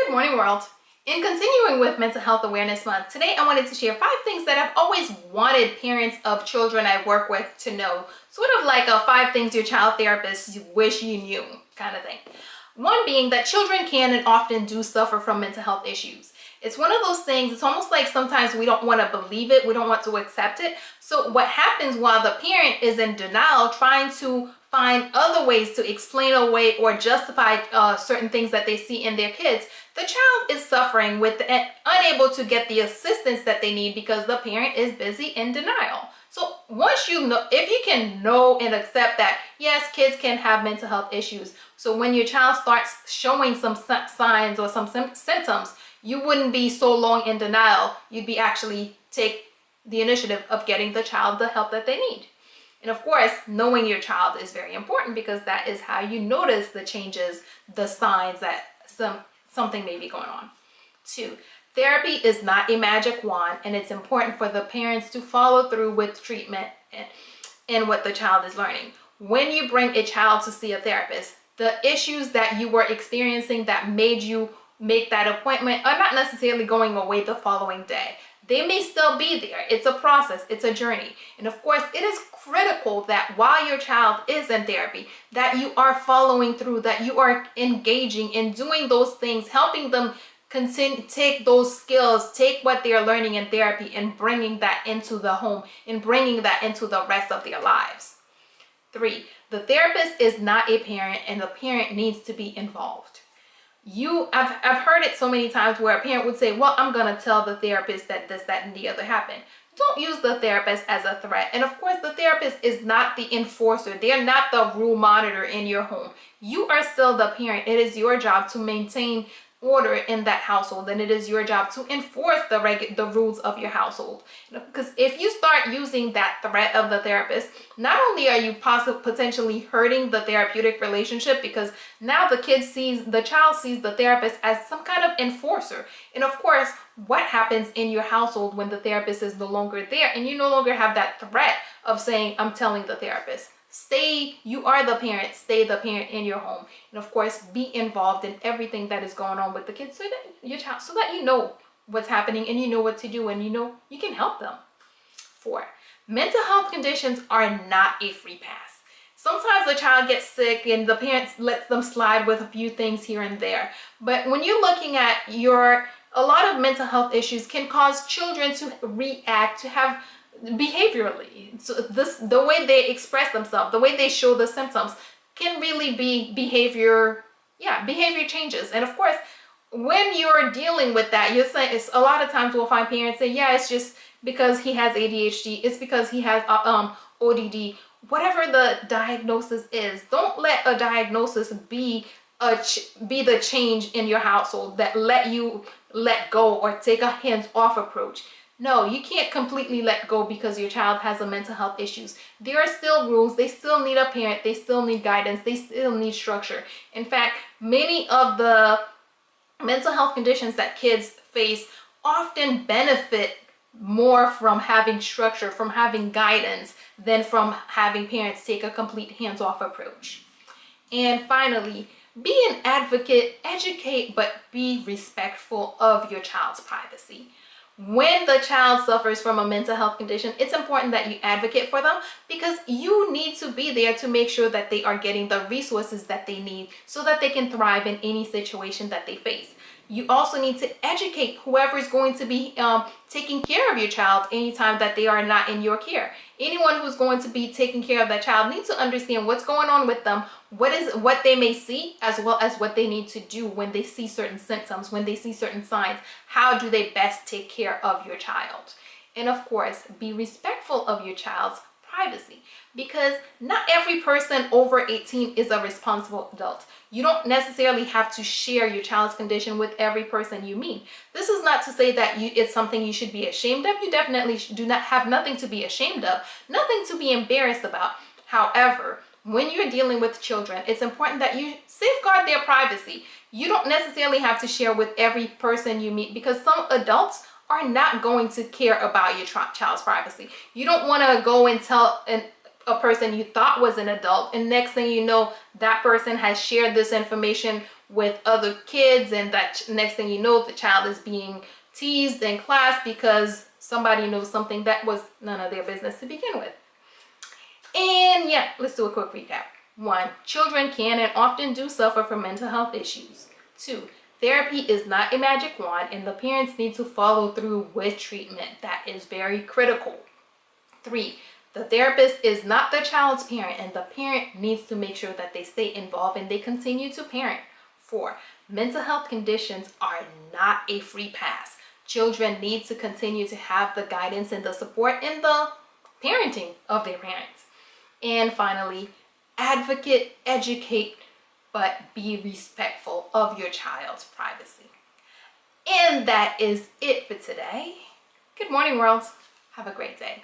Good morning, world. In continuing with Mental Health Awareness Month, today I wanted to share 5 things that I've always wanted parents of children I work with to know. Sort of like a 5 things your child therapist wish you knew kind of thing. One being that children can and often do suffer from mental health issues. It's one of those things, it's almost like sometimes we don't want to believe it, we don't want to accept it. So what happens while the parent is in denial, trying to find other ways to explain away or justify certain things that they see in their kids, the child is suffering with unable to get the assistance that they need because the parent is busy in denial. So once you know, if you can know and accept that, yes, kids can have mental health issues. So when your child starts showing some signs or some symptoms, you wouldn't be so long in denial. You'd be actually take the initiative of getting the child the help that they need. And of course, knowing your child is very important because that is how you notice the changes, the signs that something may be going on. 2, therapy is not a magic wand, and it's important for the parents to follow through with treatment and what the child is learning. When you bring a child to see a therapist, the issues that you were experiencing that made you make that appointment are not necessarily going away the following day. They may still be there. It's a process, it's a journey. And of course, it is critical that while your child is in therapy, that you are following through, that you are engaging in doing those things, helping them continue, take those skills, take what they are learning in therapy and bringing that into the home and bringing that into the rest of their lives. 3, the therapist is not a parent and the parent needs to be involved. I've heard it so many times where a parent would say, well, I'm going to tell the therapist that this, that, and the other happened. Don't use the therapist as a threat. And of course, the therapist is not the enforcer. They're not the rule monitor in your home. You are still the parent. It is your job to maintain order in that household, and it is your job to enforce the rules of your household. Because if you start using that threat of the therapist, not only are you potentially hurting the therapeutic relationship, because now the child sees the therapist as some kind of enforcer. And of course, what happens in your household when the therapist is no longer there and you no longer have that threat of saying, I'm telling the therapist? You are the parent, stay the parent in your home. And of course, be involved in everything that is going on with the kids so that you know what's happening and you know what to do and you know you can help them. 4, mental health conditions are not a free pass. Sometimes the child gets sick and the parents lets them slide with a few things here and there. But when you're looking at a lot of mental health issues can cause children to react, to have behaviorally. So the way they express themselves, the way they show the symptoms can really be behavior changes. And of course, when you're dealing with that, you're saying, it's a lot of times we'll find parents say, yeah, it's just because he has ADHD, it's because he has ODD, whatever the diagnosis is. Don't let a diagnosis be the change in your household that let you let go or take a hands-off approach. No, you can't completely let go because your child has a mental health issues. There are still rules. They still need a parent. They still need guidance. They still need structure. In fact, many of the mental health conditions that kids face often benefit more from having structure, from having guidance, than from having parents take a complete hands-off approach. And finally, be an advocate, educate, but be respectful of your child's privacy. When the child suffers from a mental health condition, it's important that you advocate for them because you need to be there to make sure that they are getting the resources that they need so that they can thrive in any situation that they face. You also need to educate whoever is going to be taking care of your child anytime that they are not in your care. Anyone who's going to be taking care of that child needs to understand what's going on with them, what they may see, as well as what they need to do when they see certain symptoms, when they see certain signs. How do they best take care of your child? And of course, be respectful of your child's privacy, because not every person over 18 is a responsible adult. You don't necessarily have to share your child's condition with every person you meet. This is not to say that it's something you should be ashamed of. You definitely do not have nothing to be ashamed of, nothing to be embarrassed about. However, when you're dealing with children, it's important that you safeguard their privacy. You don't necessarily have to share with every person you meet because some adults are not going to care about your child's privacy. You don't want to go and tell a person you thought was an adult, and next thing you know, that person has shared this information with other kids, and that next thing you know, the child is being teased in class because somebody knows something that was none of their business to begin with. And yeah, let's do a quick recap. 1, children can and often do suffer from mental health issues. 2, therapy is not a magic wand, and the parents need to follow through with treatment. That is very critical. 3, the therapist is not the child's parent, and the parent needs to make sure that they stay involved and they continue to parent. 4, mental health conditions are not a free pass. Children need to continue to have the guidance and the support and the parenting of their parents. And finally, advocate, educate, but be respectful of your child's privacy. And that is it for today. Good morning, world. Have a great day.